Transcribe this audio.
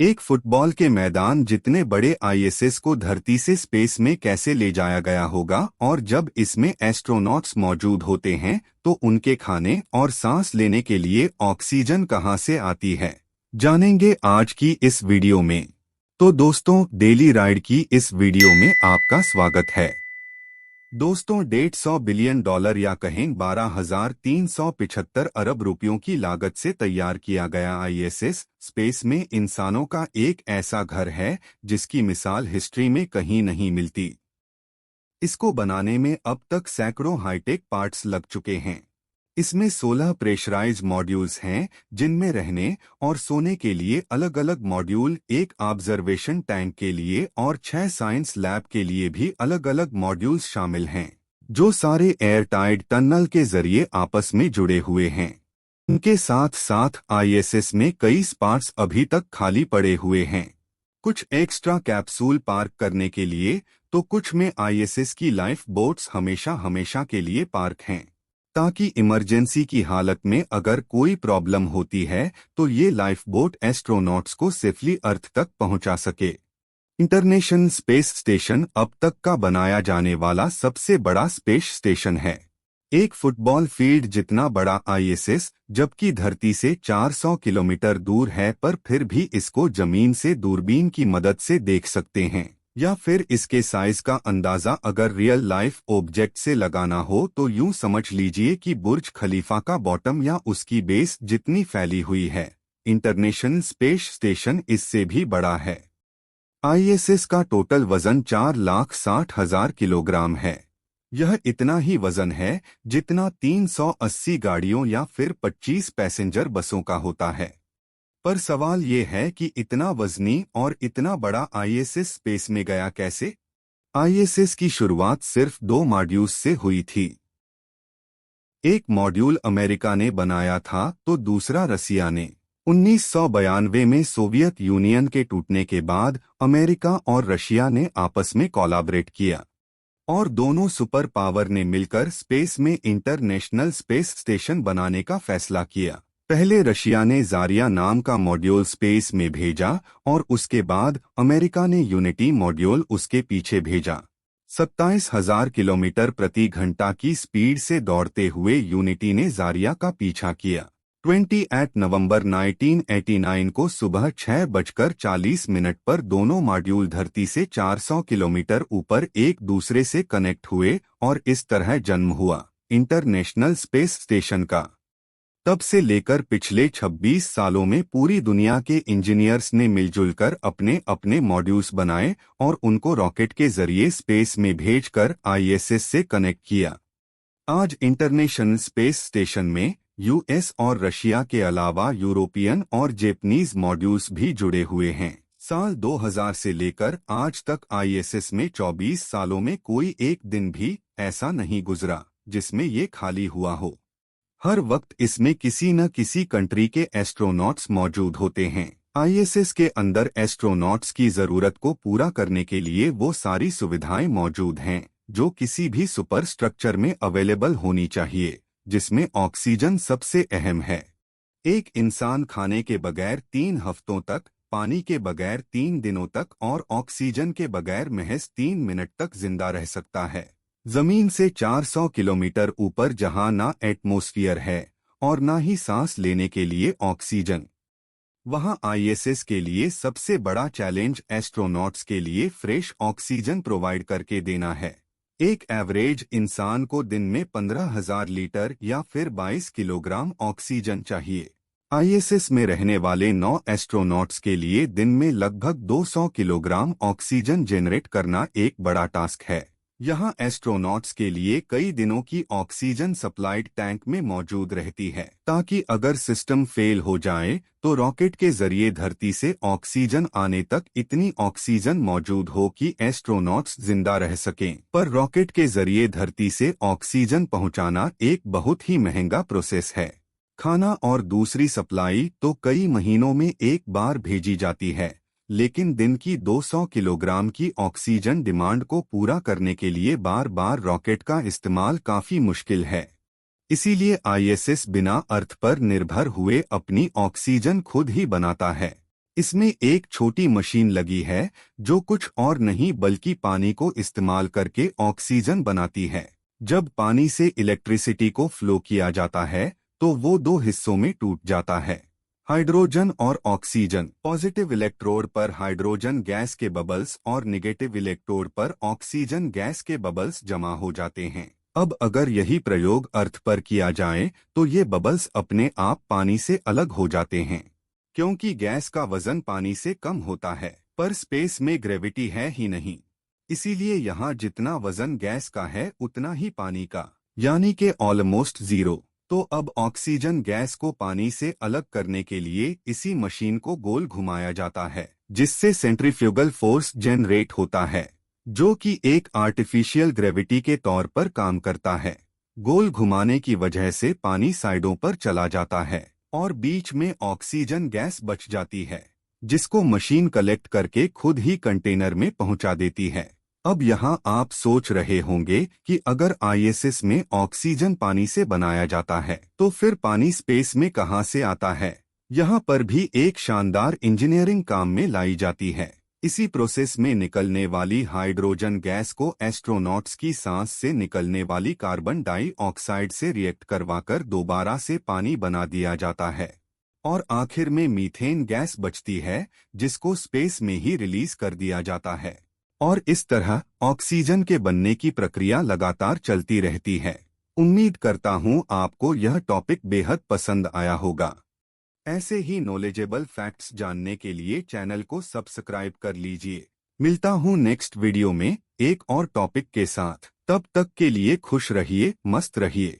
एक फुटबॉल के मैदान जितने बड़े आईएसएस को धरती से स्पेस में कैसे ले जाया गया होगा, और जब इसमें एस्ट्रोनॉट्स मौजूद होते हैं तो उनके खाने और सांस लेने के लिए ऑक्सीजन कहां से आती है, जानेंगे आज की इस वीडियो में। तो दोस्तों, डेली राइड की इस वीडियो में आपका स्वागत है। दोस्तों, 150 बिलियन डॉलर या कहें 12,375 अरब रुपयों की लागत से तैयार किया गया आईएसएस स्पेस में इंसानों का एक ऐसा घर है जिसकी मिसाल हिस्ट्री में कहीं नहीं मिलती। इसको बनाने में अब तक सैकड़ों हाईटेक पार्ट्स लग चुके हैं। इसमें 16 प्रेशराइज मॉड्यूल्स हैं जिनमें रहने और सोने के लिए अलग अलग मॉड्यूल, एक ऑब्जर्वेशन टैंक के लिए और 6 साइंस लैब के लिए भी अलग अलग मॉड्यूल्स शामिल हैं, जो सारे एयर टाइट टनल के जरिए आपस में जुड़े हुए हैं। इनके साथ साथ आईएसएस में कई स्पॉट्स अभी तक खाली पड़े हुए हैं, कुछ एक्स्ट्रा कैप्सूल पार्क करने के लिए, तो कुछ में आईएसएस की लाइफ बोट्स हमेशा के लिए पार्क हैं, ताकि इमरजेंसी की हालत में अगर कोई प्रॉब्लम होती है तो ये लाइफ बोट एस्ट्रोनॉट्स को सेफली अर्थ तक पहुंचा सके। इंटरनेशनल स्पेस स्टेशन अब तक का बनाया जाने वाला सबसे बड़ा स्पेस स्टेशन है। एक फुटबॉल फील्ड जितना बड़ा आईएसएस, जबकि धरती से 400 किलोमीटर दूर है, पर फिर भी इसको जमीन से दूरबीन की मदद से देख सकते हैं। या फिर इसके साइज का अंदाजा अगर रियल लाइफ ऑब्जेक्ट से लगाना हो तो यूं समझ लीजिए कि बुर्ज खलीफा का बॉटम या उसकी बेस जितनी फैली हुई है। इंटरनेशनल स्पेस स्टेशन इससे भी बड़ा है। आईएसएस का टोटल वजन 4,60,000 किलोग्राम है। यह इतना ही वजन है जितना 380 गाड़ियों या फिर 25 पैसेंजर बसों का होता है। पर सवाल ये है कि इतना वजनी और इतना बड़ा आईएसएस स्पेस में गया कैसे? आईएसएस की शुरुआत सिर्फ 2 मॉड्यूल्स से हुई थी। एक मॉड्यूल अमेरिका ने बनाया था तो दूसरा रसिया ने। 1992 में सोवियत यूनियन के टूटने के बाद अमेरिका और रशिया ने आपस में कोलैबोरेट किया और दोनों सुपर पावर ने मिलकर स्पेस में इंटरनेशनल स्पेस स्टेशन बनाने का फैसला किया। पहले रशिया ने जारिया नाम का मॉड्यूल स्पेस में भेजा और उसके बाद अमेरिका ने यूनिटी मॉड्यूल उसके पीछे भेजा। 27,000 किलोमीटर प्रति घंटा की स्पीड से दौड़ते हुए यूनिटी ने जारिया का पीछा किया। 28 नवंबर 1989 को सुबह 6:40 पर दोनों मॉड्यूल धरती से 400 किलोमीटर ऊपर एक दूसरे से कनेक्ट हुए और इस तरह जन्म हुआ इंटरनेशनल स्पेस स्टेशन का। तब से लेकर पिछले 26 सालों में पूरी दुनिया के इंजीनियर्स ने मिलजुल कर अपने अपने मॉड्यूल्स बनाए और उनको रॉकेट के जरिए स्पेस में भेजकर आईएसएस से कनेक्ट किया। आज इंटरनेशनल स्पेस स्टेशन में यूएस और रशिया के अलावा यूरोपियन और जापानीज मॉड्यूल्स भी जुड़े हुए हैं। साल 2000 से लेकर आज तक आईएसएस में 24 सालों में कोई एक दिन भी ऐसा नहीं गुजरा जिसमें ये खाली हुआ हो। हर वक्त इसमें किसी न किसी कंट्री के एस्ट्रोनॉट्स मौजूद होते हैं। आईएसएस के अंदर एस्ट्रोनॉट्स की जरूरत को पूरा करने के लिए वो सारी सुविधाएं मौजूद हैं जो किसी भी सुपर स्ट्रक्चर में अवेलेबल होनी चाहिए, जिसमें ऑक्सीजन सबसे अहम है। एक इंसान खाने के बगैर 3 हफ्तों तक, पानी के बगैर 3 दिनों तक और ऑक्सीजन के बगैर महज 3 मिनट तक जिंदा रह सकता है। जमीन से 400 किलोमीटर ऊपर, जहां ना एटमॉस्फेयर है और ना ही सांस लेने के लिए ऑक्सीजन, वहां आईएसएस के लिए सबसे बड़ा चैलेंज एस्ट्रोनॉट्स के लिए फ्रेश ऑक्सीजन प्रोवाइड करके देना है। एक एवरेज इंसान को दिन में 15,000 लीटर या फिर 22 किलोग्राम ऑक्सीजन चाहिए। आईएसएस में रहने वाले 9 एस्ट्रोनॉट्स के लिए दिन में लगभग 200 किलोग्राम ऑक्सीजन जनरेट करना एक बड़ा टास्क है। यहाँ एस्ट्रोनॉट्स के लिए कई दिनों की ऑक्सीजन सप्लाइड टैंक में मौजूद रहती है, ताकि अगर सिस्टम फेल हो जाए तो रॉकेट के जरिए धरती से ऑक्सीजन आने तक इतनी ऑक्सीजन मौजूद हो कि एस्ट्रोनॉट्स जिंदा रह सकें। पर रॉकेट के जरिए धरती से ऑक्सीजन पहुंचाना एक बहुत ही महंगा प्रोसेस है। खाना और दूसरी सप्लाई तो कई महीनों में एक बार भेजी जाती है, लेकिन दिन की 200 किलोग्राम की ऑक्सीजन डिमांड को पूरा करने के लिए बार बार रॉकेट का इस्तेमाल काफी मुश्किल है। इसीलिए आईएसएस बिना अर्थ पर निर्भर हुए अपनी ऑक्सीजन खुद ही बनाता है। इसमें एक छोटी मशीन लगी है जो कुछ और नहीं बल्कि पानी को इस्तेमाल करके ऑक्सीजन बनाती है। जब पानी से इलेक्ट्रिसिटी को फ्लो किया जाता है तो वो दो हिस्सों में टूट जाता है, हाइड्रोजन और ऑक्सीजन। पॉजिटिव इलेक्ट्रोड पर हाइड्रोजन गैस के बबल्स और नेगेटिव इलेक्ट्रोड पर ऑक्सीजन गैस के बबल्स जमा हो जाते हैं। अब अगर यही प्रयोग अर्थ पर किया जाए तो ये बबल्स अपने आप पानी से अलग हो जाते हैं, क्योंकि गैस का वजन पानी से कम होता है। पर स्पेस में ग्रेविटी है ही नहीं, इसीलिए यहाँ जितना वजन गैस का है उतना ही पानी का, यानी कि ऑलमोस्ट जीरो। तो अब ऑक्सीजन गैस को पानी से अलग करने के लिए इसी मशीन को गोल घुमाया जाता है, जिससे सेंट्रीफ्यूगल फोर्स जनरेट होता है, जो कि एक आर्टिफिशियल ग्रेविटी के तौर पर काम करता है। गोल घुमाने की वजह से पानी साइडों पर चला जाता है और बीच में ऑक्सीजन गैस बच जाती है, जिसको मशीन कलेक्ट करके खुद ही कंटेनर में पहुंचा देती है। अब यहाँ आप सोच रहे होंगे कि अगर आईएसएस में ऑक्सीजन पानी से बनाया जाता है तो फिर पानी स्पेस में कहाँ से आता है। यहाँ पर भी एक शानदार इंजीनियरिंग काम में लाई जाती है। इसी प्रोसेस में निकलने वाली हाइड्रोजन गैस को एस्ट्रोनॉट्स की सांस से निकलने वाली कार्बन डाइऑक्साइड से रिएक्ट करवाकर दोबारा से पानी बना दिया जाता है और आखिर में मीथेन गैस बचती है, जिसको स्पेस में ही रिलीज कर दिया जाता है। और इस तरह ऑक्सीजन के बनने की प्रक्रिया लगातार चलती रहती है। उम्मीद करता हूँ आपको यह टॉपिक बेहद पसंद आया होगा। ऐसे ही नॉलेजेबल फैक्ट्स जानने के लिए चैनल को सब्सक्राइब कर लीजिए। मिलता हूँ नेक्स्ट वीडियो में एक और टॉपिक के साथ। तब तक के लिए खुश रहिए, मस्त रहिए।